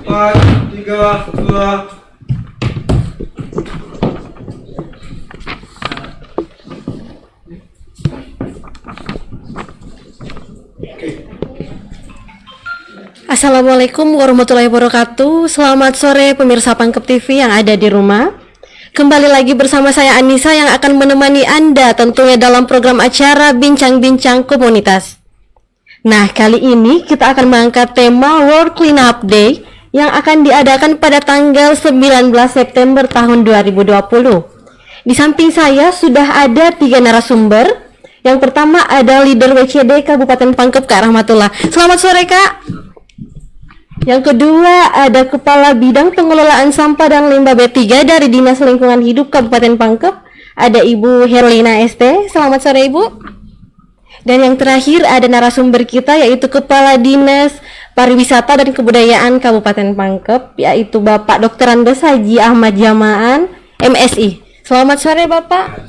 4, 3, 2. Assalamualaikum warahmatullahi wabarakatuh. Selamat sore pemirsa Pangkep TV yang ada di rumah. Kembali lagi bersama saya Anissa yang akan menemani Anda tentunya dalam program acara Bincang-Bincang Komunitas. Nah, kali ini kita akan mengangkat tema World Cleanup Day yang akan diadakan pada tanggal 19 September tahun 2020. Di samping saya sudah ada 3 narasumber. Yang pertama ada leader WCD Kabupaten Pangkep, Kak Rahmatullah. Selamat sore, Kak. Yang kedua ada Kepala Bidang Pengelolaan Sampah dan Limbah B3 dari Dinas Lingkungan Hidup Kabupaten Pangkep, ada Ibu Herlina ST. Selamat sore, Ibu. Dan yang terakhir ada narasumber kita yaitu Kepala Dinas Pariwisata dan Kebudayaan Kabupaten Pangkep, yaitu Bapak Dr. Andes Haji Ahmad Jamaan, MSI. Selamat sore, Bapak.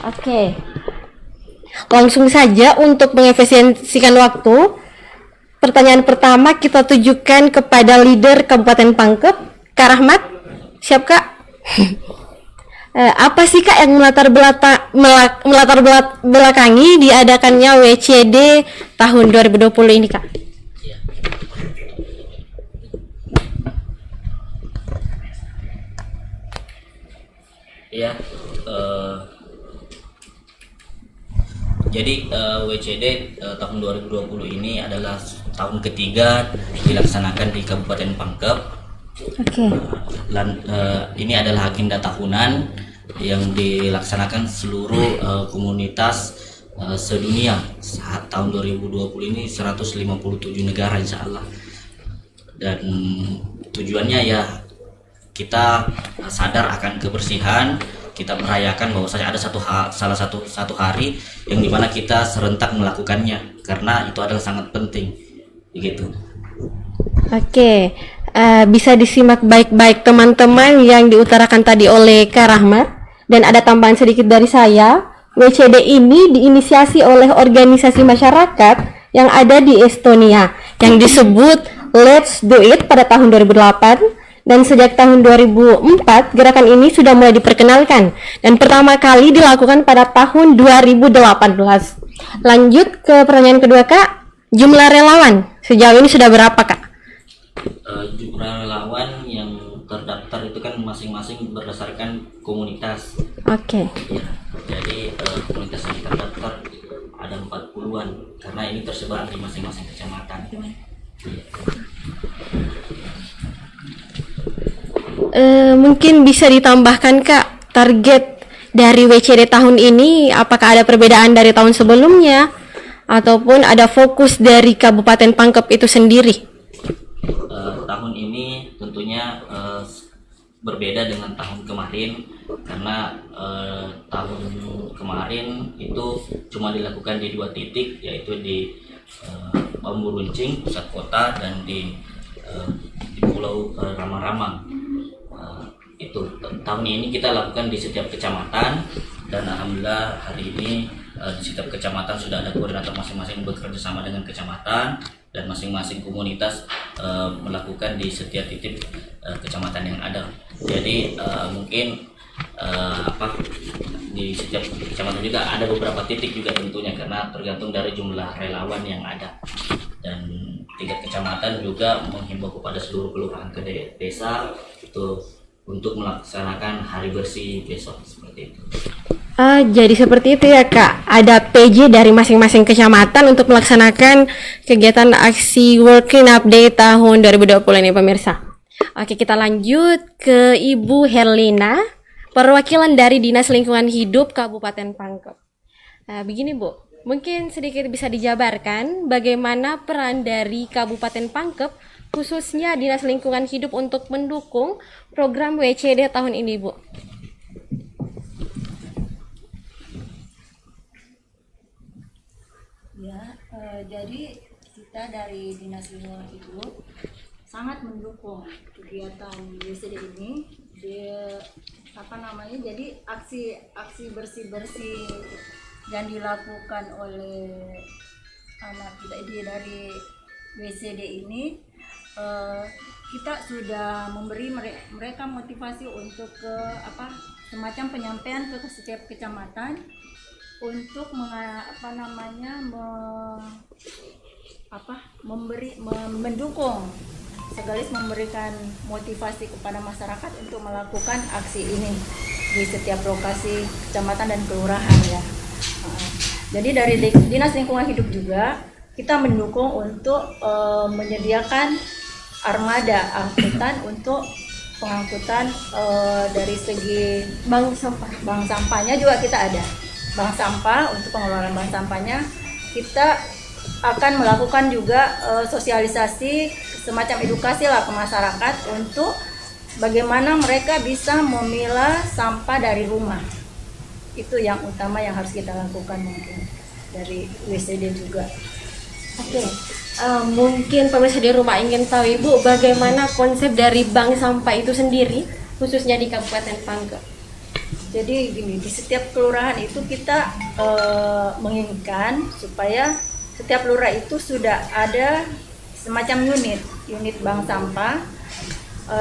Oke. Langsung saja untuk mengefisiensikan waktu. Pertanyaan pertama kita tujukan kepada leader Kabupaten Pangkep, Kak Rahmat. Siap, Kak? Apa sih, Kak, yang melatar belakangi diadakannya WCD tahun 2020 ini, Kak? Ya, jadi WCD tahun 2020 ini adalah tahun ketiga dilaksanakan di Kabupaten Pangkep. Oke. Ini adalah agenda tahunan yang dilaksanakan seluruh komunitas sedunia. Saat tahun 2020 ini 157 negara insya Allah. Dan tujuannya ya kita sadar akan kebersihan. Kita merayakan bahwasanya ada salah satu hari yang dimana kita serentak melakukannya karena itu adalah sangat penting, begitu. Oke, bisa disimak baik-baik teman-teman yang diutarakan tadi oleh Kak Rahmat. Dan ada tambahan sedikit dari saya. WCD ini diinisiasi oleh organisasi masyarakat yang ada di Estonia yang disebut Let's Do It pada tahun 2008. Dan sejak tahun 2004, gerakan ini sudah mulai diperkenalkan dan pertama kali dilakukan pada tahun 2018. Lanjut ke pertanyaan kedua, Kak. Jumlah relawan sejauh ini sudah berapa, Kak? Jumlah relawan yang terdaftar itu kan masing-masing berdasarkan komunitas. Oke. Ya, jadi komunitas yang terdaftar ada 40-an karena ini tersebar di masing-masing kecamatan. Ya. Mungkin bisa ditambahkan, Kak, target dari WCD tahun ini apakah ada perbedaan dari tahun sebelumnya ataupun ada fokus dari Kabupaten Pangkep itu sendiri? Tahun ini tentunya berbeda dengan tahun kemarin karena tahun kemarin itu cuma dilakukan di 2 titik, yaitu di Bambu Runcing pusat kota dan di Pulau Ramang-Ramang. Itu tahun ini kita lakukan di setiap kecamatan dan alhamdulillah hari ini di setiap kecamatan sudah ada koordinator masing-masing bekerja sama dengan kecamatan dan masing-masing komunitas melakukan di setiap titik kecamatan yang ada. Jadi mungkin di setiap kecamatan juga ada beberapa titik juga tentunya karena tergantung dari jumlah relawan yang ada. Dan tingkat kecamatan juga menghimbau kepada seluruh kelurahan ke desa itu untuk melaksanakan hari bersih besok seperti itu. Jadi seperti itu ya, Kak. Ada PJ dari masing-masing kecamatan untuk melaksanakan kegiatan aksi World Cleanup Day tahun 2020 ini, pemirsa. Oke, kita lanjut ke Ibu Herlina, perwakilan dari Dinas Lingkungan Hidup Kabupaten Pangkep. Begini, Bu, mungkin sedikit bisa dijabarkan bagaimana peran dari Kabupaten Pangkep khususnya Dinas Lingkungan Hidup untuk mendukung program WCD tahun ini, Bu. Ya, jadi kita dari Dinas Lingkungan Hidup sangat mendukung kegiatan WCD ini. Jadi aksi bersih-bersih yang dilakukan oleh anak kita ini dari WCD ini kita sudah memberi mereka motivasi untuk ke semacam penyampaian ke setiap kecamatan untuk mendukung sekaligus memberikan motivasi kepada masyarakat untuk melakukan aksi ini di setiap lokasi kecamatan dan kelurahan ya. Jadi dari Dinas Lingkungan Hidup juga kita mendukung untuk menyediakan armada angkutan untuk pengangkutan dari segi Bank sampah. bank sampahnya juga kita ada. Bank sampah untuk pengelolaan bank sampahnya kita akan melakukan juga sosialisasi semacam edukasi lah ke masyarakat untuk bagaimana mereka bisa memilah sampah dari rumah. Itu yang utama yang harus kita lakukan mungkin dari WCD juga. Oke. Mungkin pemirsa di rumah ingin tahu Ibu bagaimana konsep dari bank sampah itu sendiri khususnya di Kabupaten Pangkep. Jadi gini, di setiap kelurahan itu kita menginginkan supaya setiap lurah itu sudah ada semacam unit bank sampah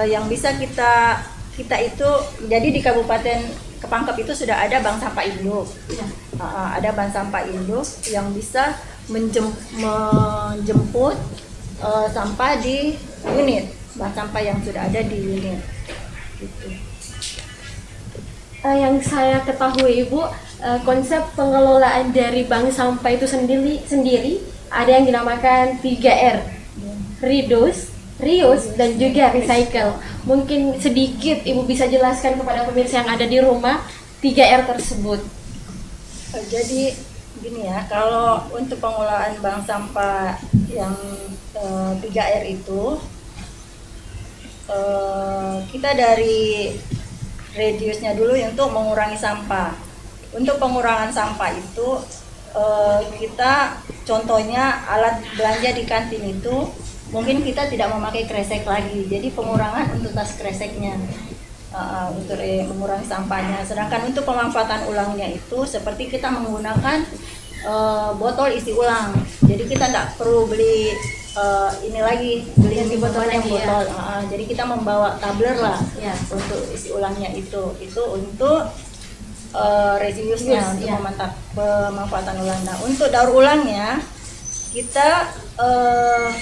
yang bisa kita itu. Jadi di Kabupaten Pangkep itu sudah ada bank sampah induk. Ada bank sampah induk yang bisa menjemput sampah di unit bank sampah yang sudah ada di unit. Gitu. Yang saya ketahui Ibu, konsep pengelolaan dari bank sampah itu sendiri ada yang dinamakan 3R, reduce, reuse, dan juga recycle. Mungkin sedikit Ibu bisa jelaskan kepada pemirsa yang ada di rumah 3R tersebut. Jadi gini ya, kalau untuk pengelolaan bank sampah yang 3R itu kita dari reduce-nya dulu untuk mengurangi sampah. Untuk pengurangan sampah itu kita contohnya alat belanja di kantin itu mungkin kita tidak memakai kresek lagi, jadi pengurangan untuk tas kreseknya untuk mengurangi sampahnya. Sedangkan untuk pemanfaatan ulangnya itu seperti kita menggunakan botol isi ulang, jadi kita tidak perlu beli beli botol yang botol. Jadi kita membawa tumbler lah ya, untuk isi ulangnya itu untuk reuse-nya, untuk pemanfaatan ulang. Nah, untuk daur ulangnya kita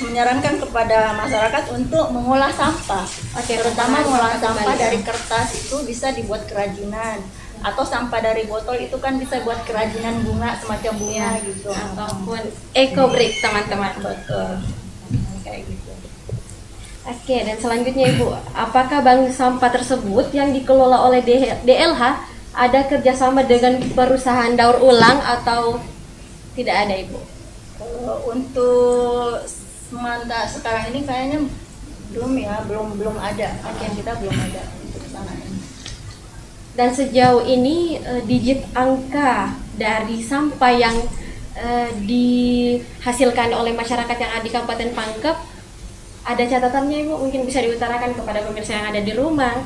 menyarankan kepada masyarakat untuk mengolah sampah. Terutama mengolah sampah dari kertas itu bisa dibuat kerajinan, atau sampah dari botol itu kan bisa buat kerajinan bunga, semacam bunga gitu. Ataupun eco brick teman-teman. Betul. Kayak gitu. Oke, dan selanjutnya Ibu, apakah bank sampah tersebut yang dikelola oleh DLH ada kerjasama dengan perusahaan daur ulang atau tidak ada Ibu? Untuk sekarang ini kayaknya belum ada. Kita belum ada untuk sana ini. Dan sejauh ini digit angka dari sampah yang dihasilkan oleh masyarakat yang ada di Kabupaten Pangkep, ada catatannya Ibu, mungkin bisa diutarakan kepada pemirsa yang ada di rumah.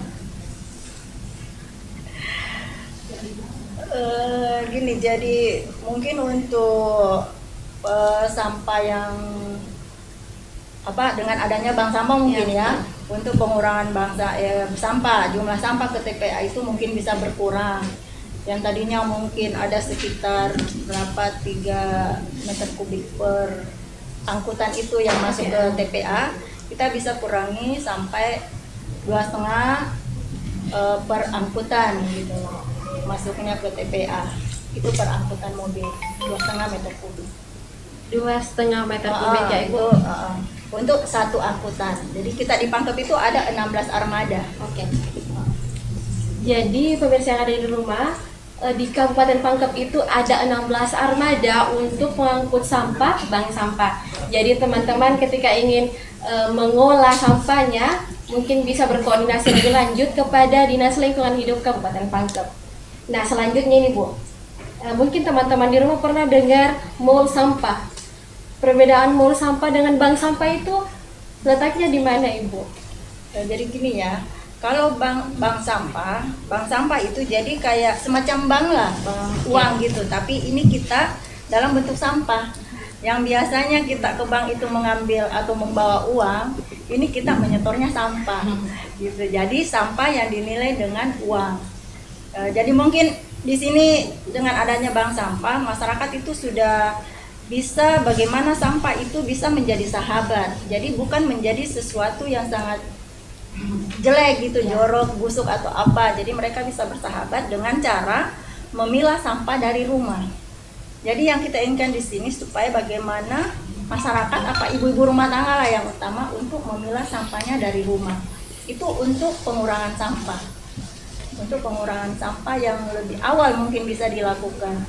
Gini, jadi mungkin untuk sampah yang dengan adanya bank sampah mungkin untuk pengurangan sampah, jumlah sampah ke TPA itu mungkin bisa berkurang. Yang tadinya mungkin ada sekitar 3 meter kubik per angkutan itu yang masuk ke TPA, kita bisa kurangi sampai 2,5 per angkutan gitu masuknya ke TPA. Itu per angkutan mobil 2,5 meter kubik. 2,5 meter kubik ya Ibu. Untuk satu angkutan. Jadi kita di Pangkep itu ada 16 armada. Oke. Jadi pemirsa yang ada di rumah, di Kabupaten Pangkep itu ada 16 armada untuk mengangkut sampah, bank sampah. Jadi teman-teman ketika ingin mengolah sampahnya, mungkin bisa berkoordinasi lebih lanjut kepada Dinas Lingkungan Hidup Kabupaten Pangkep. Nah, selanjutnya ini Bu, mungkin teman-teman di rumah pernah dengar mall sampah. Perbedaan mall sampah dengan bank sampah itu letaknya di mana Ibu? Jadi gini ya, kalau bank sampah itu jadi kayak semacam bank lah, bank uang gitu. Tapi ini kita dalam bentuk sampah. Yang biasanya kita ke bank itu mengambil atau membawa uang, ini kita menyetornya sampah gitu. Jadi sampah yang dinilai dengan uang. Jadi mungkin di sini dengan adanya bank sampah, masyarakat itu sudah bisa bagaimana sampah itu bisa menjadi sahabat. Jadi bukan menjadi sesuatu yang sangat jelek gitu, jorok, busuk atau apa. Jadi mereka bisa bersahabat dengan cara memilah sampah dari rumah. Jadi yang kita inginkan di sini supaya bagaimana masyarakat apa ibu-ibu rumah tangga lah yang utama untuk memilah sampahnya dari rumah. Itu untuk pengurangan sampah. Untuk pengurangan sampah yang lebih awal mungkin bisa dilakukan.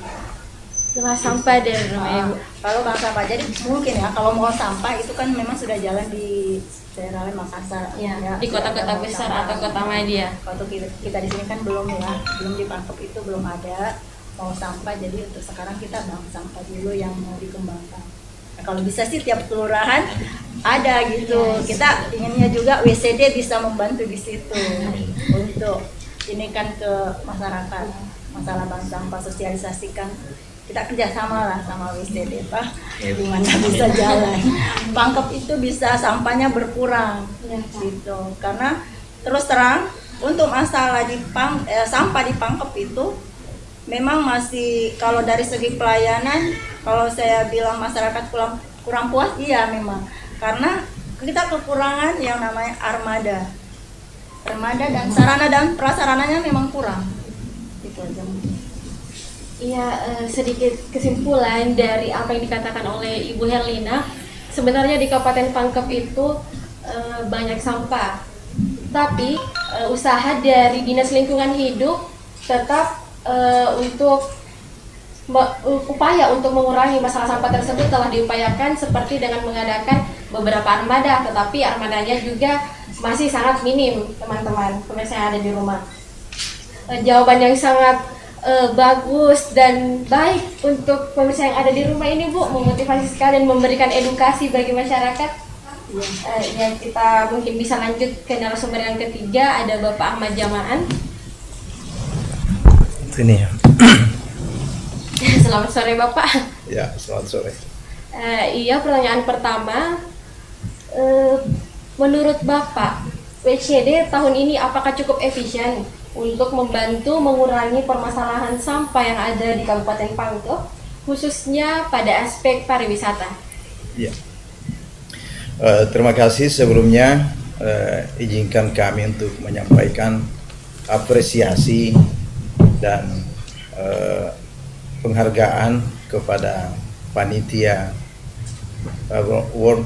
Milah sampah dari rumah ya, Bu. Kalau bang sampah, jadi mungkin ya kalau mau sampah itu kan memang sudah jalan di daerah Makassar. Ya, di kota-kota besar atau kota media. Waktu kita di sini kan belum ya, belum di Pangkep itu belum ada mau sampah, jadi untuk sekarang kita bank sampah dulu yang mau dikembangkan. Nah, kalau bisa sih tiap kelurahan ada gitu. Kita inginnya juga WCD bisa membantu di situ untuk ini kan ke masyarakat masalah bank sampah, sosialisasikan. Kita kerjasama lah sama WCD Pak, gimana bisa jalan. Pangkep itu bisa sampahnya berkurang gitu. Karena terus terang untuk masalah sampah di Pangkep itu memang masih, kalau dari segi pelayanan, kalau saya bilang masyarakat kurang puas, iya memang. Karena kita kekurangan yang namanya armada dan sarana dan prasarananya memang kurang. Itu aja. Iya, sedikit kesimpulan dari apa yang dikatakan oleh Ibu Herlina. Sebenarnya di Kabupaten Pangkep itu banyak sampah, tapi usaha dari Dinas Lingkungan Hidup tetap untuk upaya untuk mengurangi masalah sampah tersebut telah diupayakan, seperti dengan mengadakan beberapa armada, tetapi armadanya juga masih sangat minim, teman-teman pemirsa yang ada di rumah. Jawaban yang sangat bagus dan baik untuk pemirsa yang ada di rumah ini, Bu, memotivasi sekali dan memberikan edukasi bagi masyarakat. Yang kita mungkin bisa lanjut ke narasumber yang ketiga, ada Bapak Ahmad Jamaan. Ini ya. Selamat sore Bapak. Ya, selamat sore. Iya, pertanyaan pertama, menurut Bapak, WCD tahun ini apakah cukup efisien untuk membantu mengurangi permasalahan sampah yang ada di Kabupaten Pangkep, khususnya pada aspek pariwisata? Ya. Terima kasih sebelumnya, izinkan kami untuk menyampaikan apresiasi dan penghargaan kepada panitia World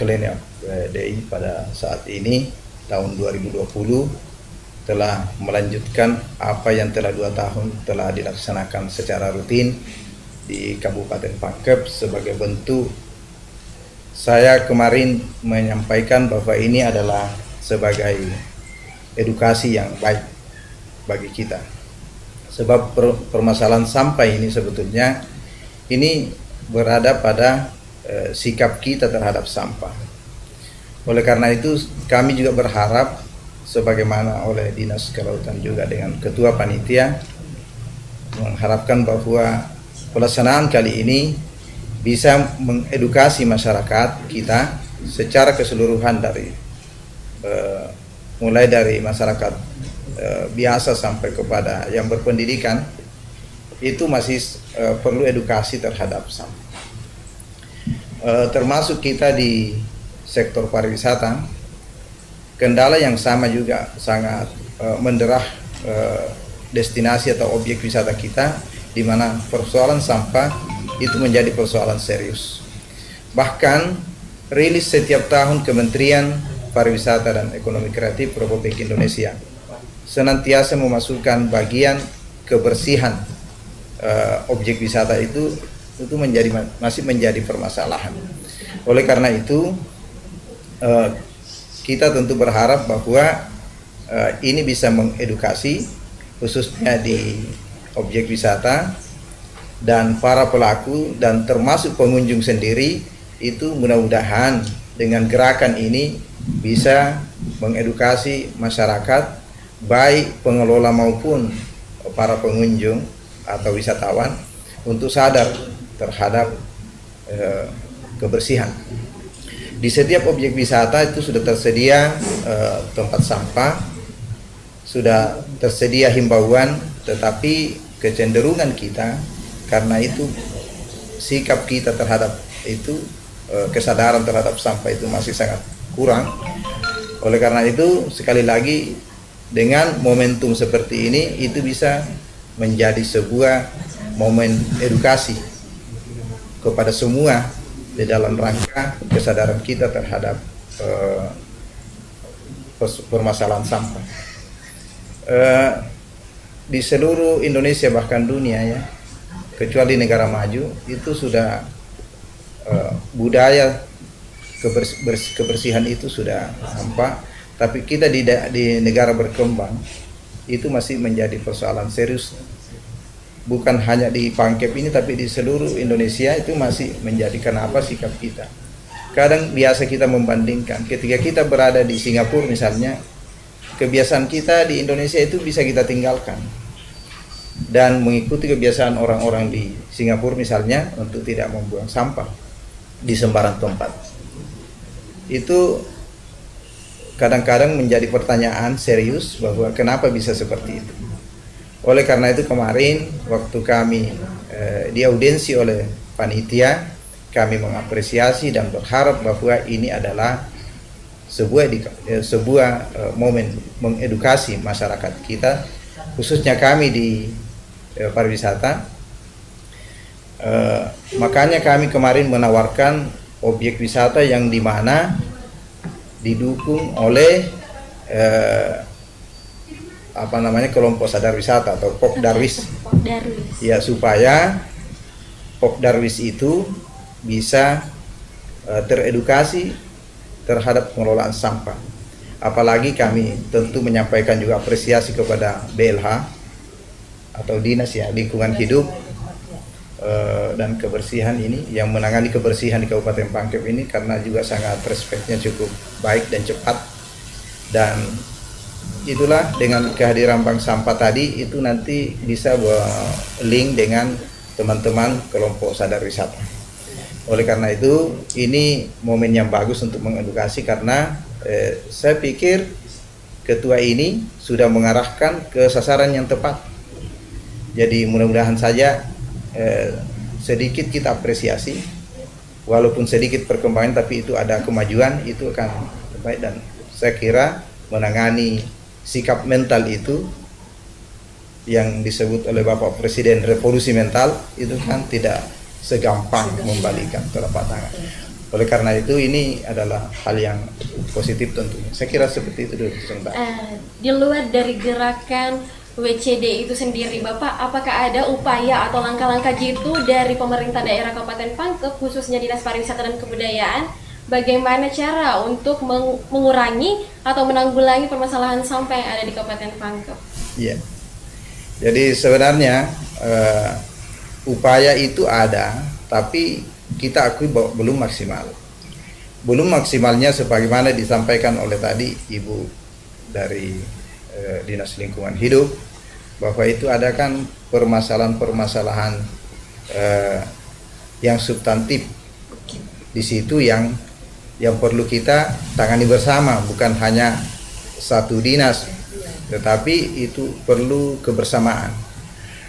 Cleanup Day pada saat ini tahun 2020 telah melanjutkan apa yang telah 2 tahun telah dilaksanakan secara rutin di Kabupaten Pangkep. Sebagai bentuk, saya kemarin menyampaikan bahwa ini adalah sebagai edukasi yang baik bagi kita. Sebab permasalahan sampah ini sebetulnya ini berada pada sikap kita terhadap sampah. Oleh karena itu kami juga berharap, sebagaimana oleh Dinas Kelautan juga dengan Ketua Panitia, mengharapkan bahwa pelaksanaan kali ini bisa mengedukasi masyarakat kita secara keseluruhan dari mulai dari masyarakat biasa sampai kepada yang berpendidikan, itu masih perlu edukasi terhadap sampah. Termasuk kita di sektor pariwisata, kendala yang sama juga sangat menderah destinasi atau objek wisata kita, di mana persoalan sampah itu menjadi persoalan serius. Bahkan rilis setiap tahun Kementerian Pariwisata dan Ekonomi Kreatif Republik Indonesia senantiasa memasukkan bagian kebersihan objek wisata itu masih menjadi permasalahan. Oleh karena itu kita tentu berharap bahwa ini bisa mengedukasi khususnya di objek wisata dan para pelaku dan termasuk pengunjung sendiri, itu mudah-mudahan dengan gerakan ini bisa mengedukasi masyarakat, baik pengelola maupun para pengunjung atau wisatawan, untuk sadar terhadap kebersihan. Di setiap objek wisata itu sudah tersedia tempat sampah, sudah tersedia himbauan, tetapi kecenderungan kita karena itu sikap kita terhadap itu, kesadaran terhadap sampah itu masih sangat kurang. Oleh karena itu sekali lagi dengan momentum seperti ini itu bisa menjadi sebuah momen edukasi kepada semua di dalam rangka kesadaran kita terhadap permasalahan sampah. Di seluruh Indonesia bahkan dunia ya, kecuali negara maju itu sudah budaya kebersihan itu sudah nampak, tapi kita di negara berkembang itu masih menjadi persoalan serius. Bukan hanya di Pangkep ini, tapi di seluruh Indonesia itu masih menjadi kenapa sikap kita. Kadang biasa kita membandingkan, ketika kita berada di Singapura misalnya, kebiasaan kita di Indonesia itu bisa kita tinggalkan dan mengikuti kebiasaan orang-orang di Singapura misalnya untuk tidak membuang sampah di sembarang tempat. Itu kadang-kadang menjadi pertanyaan serius bahwa kenapa bisa seperti itu. Oleh karena itu kemarin waktu kami diaudiensi oleh panitia, kami mengapresiasi dan berharap bahwa ini adalah sebuah momen mengedukasi masyarakat kita, khususnya kami di pariwisata. Makanya kami kemarin menawarkan objek wisata yang dimana didukung oleh kelompok sadar wisata atau Pokdarwis. Ya, supaya Pokdarwis itu bisa teredukasi terhadap pengelolaan sampah. Apalagi kami tentu menyampaikan juga apresiasi kepada BLH atau Dinas ya Lingkungan Hidup dan Kebersihan ini yang menangani kebersihan di Kabupaten Pangkep ini, karena juga sangat respectnya cukup baik dan cepat. Dan itulah dengan kehadiran bank sampah tadi itu nanti bisa link dengan teman-teman kelompok sadar wisata. Oleh karena itu ini momen yang bagus untuk mengedukasi, karena saya pikir ketua ini sudah mengarahkan ke sasaran yang tepat. Jadi mudah-mudahan saja sedikit kita apresiasi, walaupun sedikit perkembangan tapi itu ada kemajuan, itu akan baik. Dan saya kira menangani sikap mental itu yang disebut oleh Bapak Presiden revolusi mental itu kan tidak segampang membalikkan telapak tangan. Oleh karena itu ini adalah hal yang positif tentunya. Saya kira seperti itu dulu sebentar. Di luar dari gerakan WCD itu sendiri, Bapak, apakah ada upaya atau langkah-langkah jitu dari pemerintah daerah Kabupaten Pangkep, khususnya Dinas Pariwisata dan Kebudayaan, bagaimana cara untuk mengurangi atau menanggulangi permasalahan sampah yang ada di Kabupaten Pangkep? Iya. Jadi sebenarnya upaya itu ada, tapi kita akui bahwa belum maksimal. Belum maksimalnya sebagaimana disampaikan oleh tadi Ibu dari Dinas Lingkungan Hidup, bahwa itu ada kan permasalahan-permasalahan yang substantif di situ yang perlu kita tangani bersama, bukan hanya satu dinas, tetapi itu perlu kebersamaan.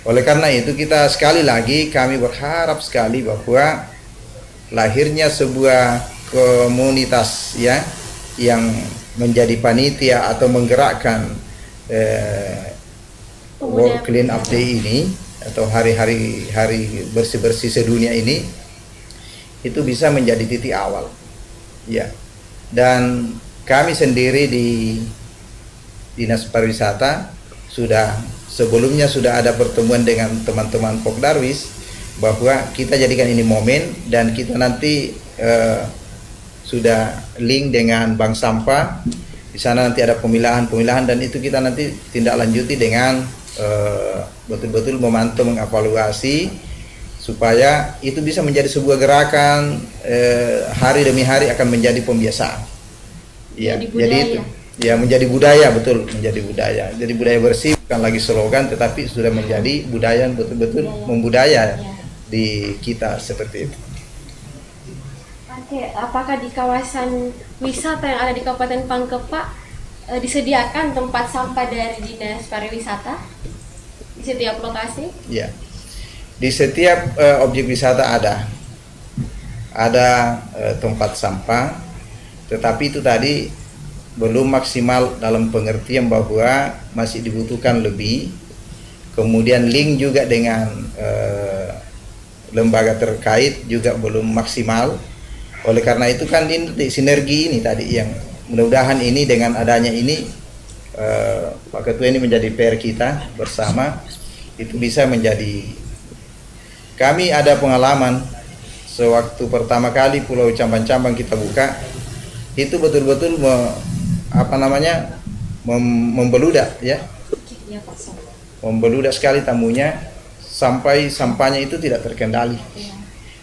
Oleh karena itu kita sekali lagi kami berharap sekali bahwa lahirnya sebuah komunitas ya yang menjadi panitia atau menggerakkan World Clean Up Day ini atau hari-hari bersih-bersih sedunia ini, itu bisa menjadi titik awal ya. Dan kami sendiri di Dinas Pariwisata sebelumnya sudah ada pertemuan dengan teman-teman Pokdarwis bahwa kita jadikan ini momen, dan kita nanti sudah link dengan bank sampah. Di sana nanti ada pemilahan, dan itu kita nanti tindak lanjuti dengan betul-betul memantau, mengevaluasi supaya itu bisa menjadi sebuah gerakan, hari demi hari akan menjadi pembiasaan. Ya, jadi itu ya menjadi budaya, betul, menjadi budaya. Jadi budaya bersih bukan lagi slogan, tetapi sudah menjadi budaya, betul-betul membudaya di kita seperti itu. Oke, apakah di kawasan wisata yang ada di Kabupaten Pangkep, disediakan tempat sampah dari Dinas Pariwisata di setiap lokasi? Ya, di setiap objek wisata ada tempat sampah, tetapi itu tadi belum maksimal dalam pengertian bahwa masih dibutuhkan lebih. Kemudian link juga dengan lembaga terkait juga belum maksimal. Oleh karena itu kan ini sinergi ini tadi yang mudah-mudahan ini dengan adanya ini Pak Ketua ini menjadi PR kita bersama, itu bisa menjadi. Kami ada pengalaman sewaktu pertama kali Pulau Cambang-Cambang kita buka, itu betul-betul membeludak ya, membeludak sekali tamunya sampai sampahnya itu tidak terkendali.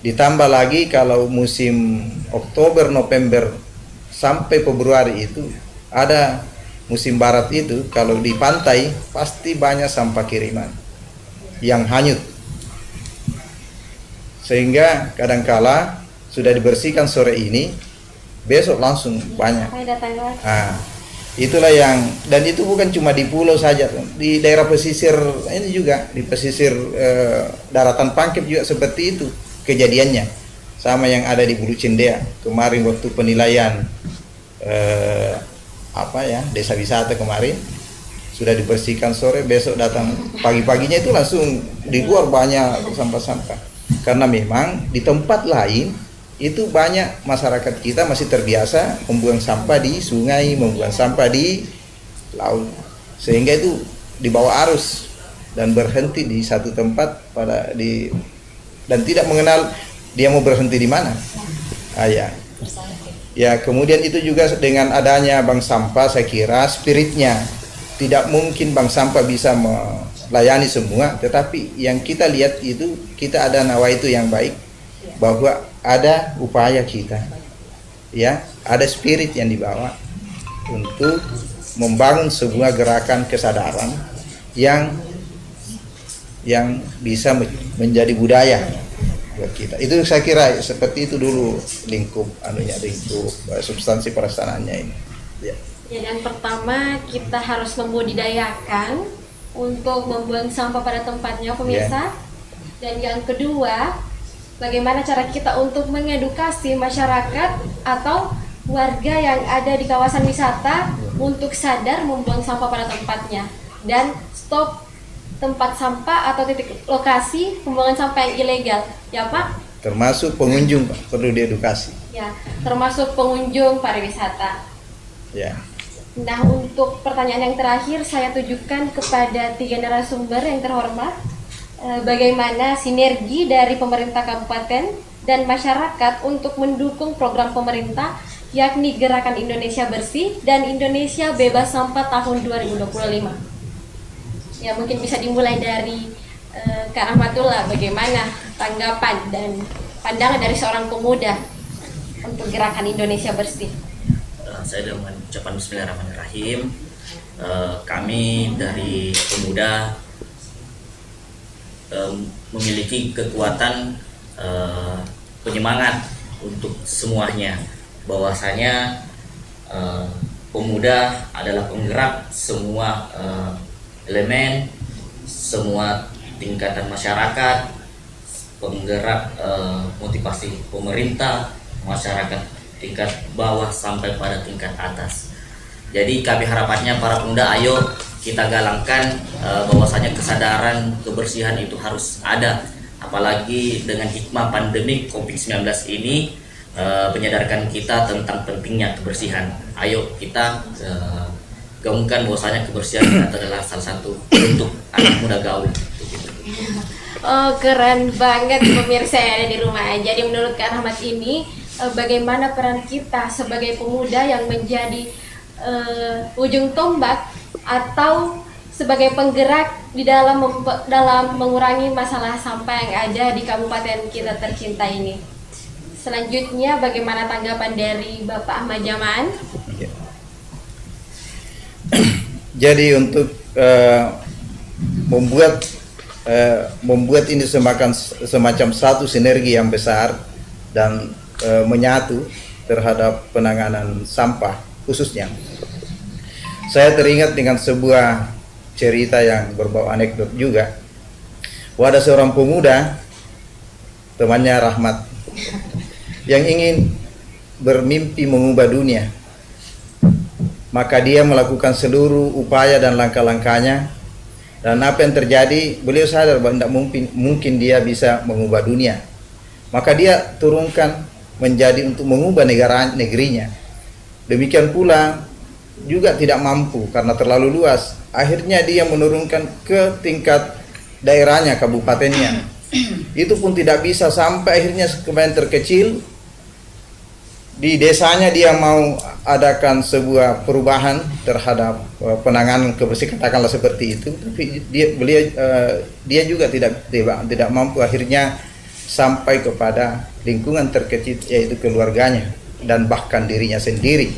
Ditambah lagi kalau musim Oktober, November sampai Februari itu ada musim barat itu, kalau di pantai pasti banyak sampah kiriman yang hanyut. Sehingga kadangkala sudah dibersihkan sore ini, besok langsung banyak. Nah, itulah yang, dan itu bukan cuma di pulau saja, di daerah pesisir ini juga, di pesisir daratan Pangkep juga seperti itu kejadiannya, sama yang ada di Bulu Cendea kemarin waktu penilaian desa wisata kemarin, sudah dibersihkan sore, besok datang pagi-paginya itu langsung di luar banyak sampah-sampah, karena memang di tempat lain itu banyak masyarakat kita masih terbiasa membuang sampah di sungai, membuang sampah di laut, sehingga itu dibawa arus dan berhenti di satu tempat dan tidak mengenal dia mau berhenti di mana. Ya, kemudian itu juga dengan adanya bank sampah, saya kira spiritnya tidak mungkin bank sampah bisa melayani semua, tetapi yang kita lihat itu kita ada nawaitu yang baik, bahwa ada upaya kita, ya, ada spirit yang dibawa untuk membangun sebuah gerakan kesadaran yang bisa menjadi budaya buat kita. Itu saya kira seperti itu dulu lingkup substansi pelaksanaannya ini. Ya. Yang pertama, kita harus membudidayakan untuk membuang sampah pada tempatnya, pemirsa. Dan yang kedua, bagaimana cara kita untuk mengedukasi masyarakat atau warga yang ada di kawasan wisata untuk sadar membuang sampah pada tempatnya dan stop tempat sampah atau titik lokasi pembuangan sampah yang ilegal, ya Pak? Termasuk pengunjung, Pak, perlu diedukasi. Ya, termasuk pengunjung pariwisata. Ya. Nah, untuk pertanyaan yang terakhir saya tujukan kepada 3 narasumber yang terhormat. Bagaimana sinergi dari pemerintah kabupaten dan masyarakat untuk mendukung program pemerintah, yakni Gerakan Indonesia Bersih dan Indonesia Bebas Sampah tahun 2025. Ya, mungkin bisa dimulai dari Kak Rahmatullah, bagaimana tanggapan dan pandangan dari seorang pemuda untuk Gerakan Indonesia Bersih? Saya dengan ucapan Bismillahirrahmanirrahim, kami dari pemuda memiliki kekuatan penyemangat untuk semuanya, bahwasanya pemuda adalah penggerak semua elemen, semua tingkatan masyarakat, penggerak motivasi pemerintah, masyarakat tingkat bawah sampai pada tingkat atas. Jadi kami harapannya para pemuda, ayo kita galangkan bahwasanya kesadaran kebersihan itu harus ada, apalagi dengan hikmah pandemi COVID-19 ini menyadarkan kita tentang pentingnya kebersihan. Ayo kita gaungkan bahwasanya kebersihan adalah salah satu untuk anak muda gaul. Oh, keren banget pemirsa yang ada di rumah. Jadi menurut Kak Rahmat ini, bagaimana peran kita sebagai pemuda yang menjadi ujung tombak atau sebagai penggerak di dalam mengurangi masalah sampah yang ada di kabupaten kita tercinta ini. Selanjutnya, bagaimana tanggapan dari Bapak Ahmad Jamaan? Jadi untuk membuat ini semacam satu sinergi yang besar dan menyatu terhadap penanganan sampah khususnya. Saya teringat dengan sebuah cerita yang berbau anekdot juga. Ada seorang pemuda, temannya Rahmat, yang ingin bermimpi mengubah dunia. Maka dia melakukan seluruh upaya dan langkah-langkahnya. Dan apa yang terjadi, beliau sadar bahwa tidak mungkin dia bisa mengubah dunia. Maka dia turunkan menjadi untuk mengubah negerinya. Demikian pula juga tidak mampu karena terlalu luas. Akhirnya dia menurunkan ke tingkat daerahnya, kabupatennya. Itu pun tidak bisa, sampai akhirnya kemarin terkecil. Di desanya dia mau adakan sebuah perubahan terhadap penanganan kebersihan, katakanlah seperti itu, tapi dia juga tidak mampu, akhirnya sampai kepada lingkungan terkecil, yaitu keluarganya dan bahkan dirinya sendiri.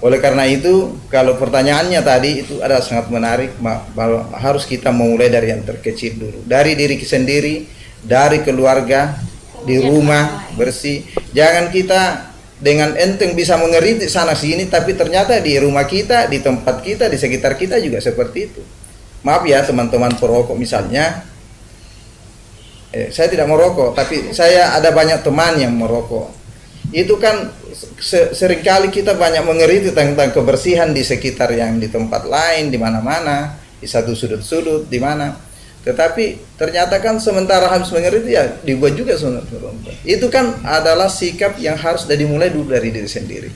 Oleh karena itu, kalau pertanyaannya tadi itu ada sangat menarik, bahwa harus kita memulai dari yang terkecil dulu, dari diri sendiri, dari keluarga, di rumah bersih. Jangan kita dengan enteng bisa mengeritik sana sini, tapi ternyata di rumah kita, di tempat kita, di sekitar kita juga seperti itu. Maaf ya teman-teman perokok misalnya, saya tidak merokok, tapi saya ada banyak teman yang merokok. Itu kan seringkali kita banyak mengeritik tentang kebersihan di sekitar, yang di tempat lain, di mana-mana, di satu sudut-sudut, di mana. Tetapi ternyata kan sementara habis mengeritik, ya dibuat juga sunat. Itu kan adalah sikap yang harus dimulai dulu dari diri sendiri.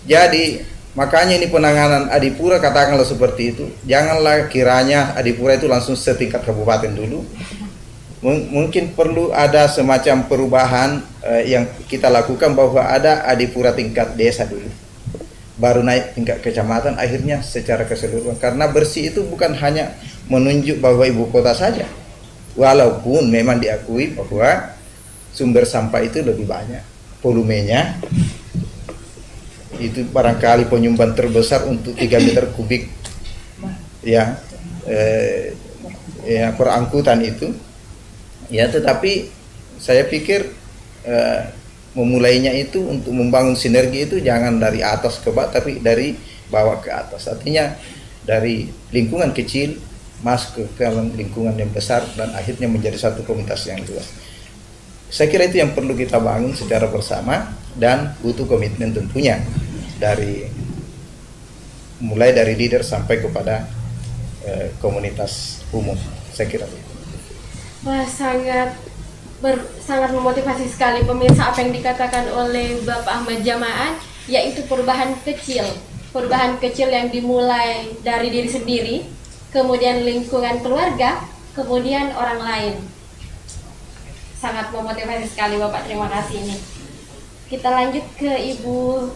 Jadi makanya ini penanganan Adipura, katakanlah seperti itu. Janganlah kiranya Adipura itu langsung setingkat kabupaten dulu. Mungkin perlu ada semacam perubahan yang kita lakukan, bahwa ada Adipura tingkat desa dulu, baru naik tingkat kecamatan, akhirnya secara keseluruhan. Karena bersih itu bukan hanya menunjuk bahwa ibu kota saja, walaupun memang diakui bahwa sumber sampah itu lebih banyak, volumenya itu barangkali penyumbang terbesar untuk 3 meter kubik ya, per angkutan itu ya. Tetapi saya pikir memulainya itu untuk membangun sinergi itu jangan dari atas ke bawah, tapi dari bawah ke atas. Artinya dari lingkungan kecil masuk ke dalam lingkungan yang besar, dan akhirnya menjadi satu komunitas yang luas. Saya kira itu yang perlu kita bangun secara bersama, dan butuh komitmen tentunya mulai dari leader sampai kepada komunitas umum. Saya kira itu. Wah, sangat memotivasi sekali pemirsa apa yang dikatakan oleh Bapak Ahmad Jamaan, yaitu perubahan kecil yang dimulai dari diri sendiri, kemudian lingkungan keluarga, kemudian orang lain. Sangat memotivasi sekali Bapak, terima kasih ini. Kita lanjut ke Ibu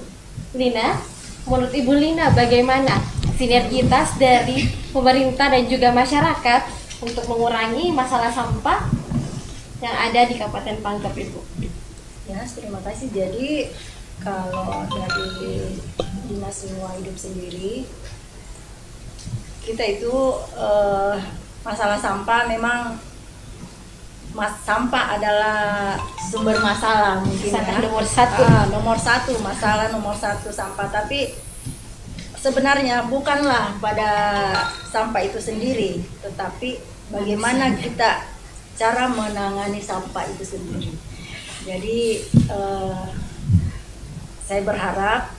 Lina. Menurut Ibu Lina, bagaimana sinergitas dari pemerintah dan juga masyarakat untuk mengurangi masalah sampah yang ada di Kabupaten Pangkep, Ibu? Ya, terima kasih. Jadi kalau dari Dinas Lingkungan Hidup sendiri, kita itu masalah sampah memang sampah adalah sumber masalah mungkin ya. Nomor satu masalah, nomor satu sampah. Tapi sebenarnya bukanlah pada sampah itu sendiri, tetapi bagaimana kita cara menangani sampah itu sendiri. Jadi saya berharap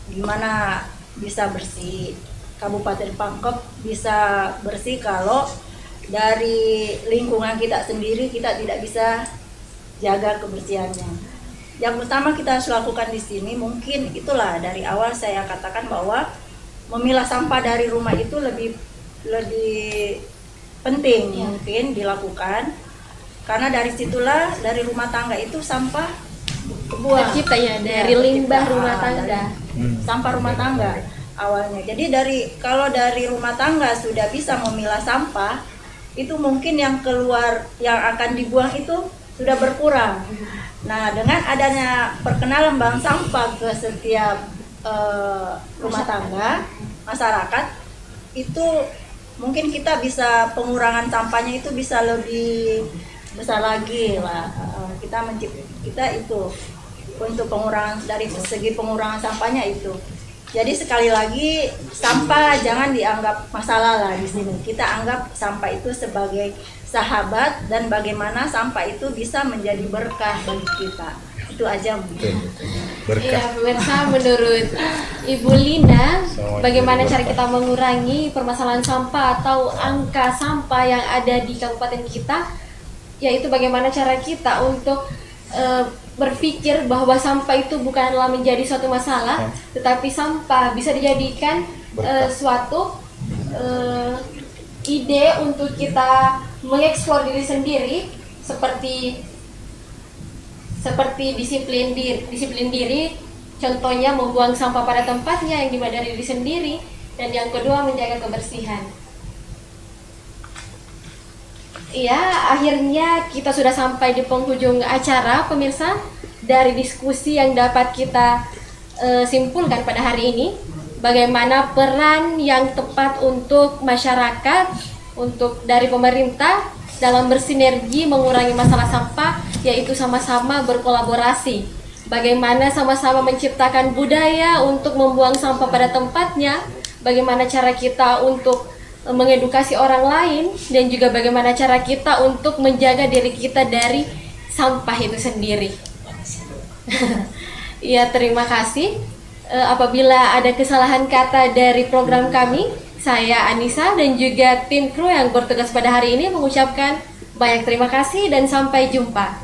gimana bisa bersih, Kabupaten Pangkep bisa bersih kalau dari lingkungan kita sendiri kita tidak bisa jaga kebersihannya. Yang pertama kita harus lakukan di sini, mungkin itulah dari awal saya katakan bahwa memilah sampah dari rumah itu lebih penting mungkin dilakukan, karena dari situlah, dari rumah tangga itu sampah kebuang. Tercipta ya dari limbah rumah tangga. Sampah rumah tangga awalnya. Jadi kalau dari rumah tangga sudah bisa memilah sampah, itu mungkin yang keluar, yang akan dibuang itu sudah berkurang. Nah, dengan adanya perkenalan bank sampah ke setiap rumah tangga, masyarakat, itu mungkin kita bisa pengurangan sampahnya itu bisa lebih besar lagi lah. Kita itu untuk pengurangan dari segi pengurangan sampahnya itu. Jadi sekali lagi sampah jangan dianggap masalah lah di sini. Kita anggap sampah itu sebagai sahabat dan bagaimana sampah itu bisa menjadi berkah bagi kita. Itu aja. Berkah. Iya, pemirsa, menurut Ibu Lina, bagaimana cara kita mengurangi permasalahan sampah atau angka sampah yang ada di kabupaten kita, yaitu bagaimana cara kita untuk berpikir bahwa sampah itu bukanlah menjadi suatu masalah, tetapi sampah bisa dijadikan suatu ide untuk kita mengeksplor diri sendiri, seperti disiplin diri, contohnya membuang sampah pada tempatnya yang dimana dari diri sendiri, dan yang kedua menjaga kebersihan. Iya, akhirnya kita sudah sampai di penghujung acara, pemirsa. Dari diskusi yang dapat kita simpulkan pada hari ini, bagaimana peran yang tepat untuk masyarakat, untuk dari pemerintah dalam bersinergi mengurangi masalah sampah, yaitu sama-sama berkolaborasi. Bagaimana sama-sama menciptakan budaya untuk membuang sampah pada tempatnya, bagaimana cara kita untuk mengedukasi orang lain, dan juga bagaimana cara kita untuk menjaga diri kita dari sampah itu sendiri. Ya, terima kasih. Apabila ada kesalahan kata dari program kami, saya Anissa dan juga tim kru yang bertugas pada hari ini mengucapkan banyak terima kasih dan sampai jumpa.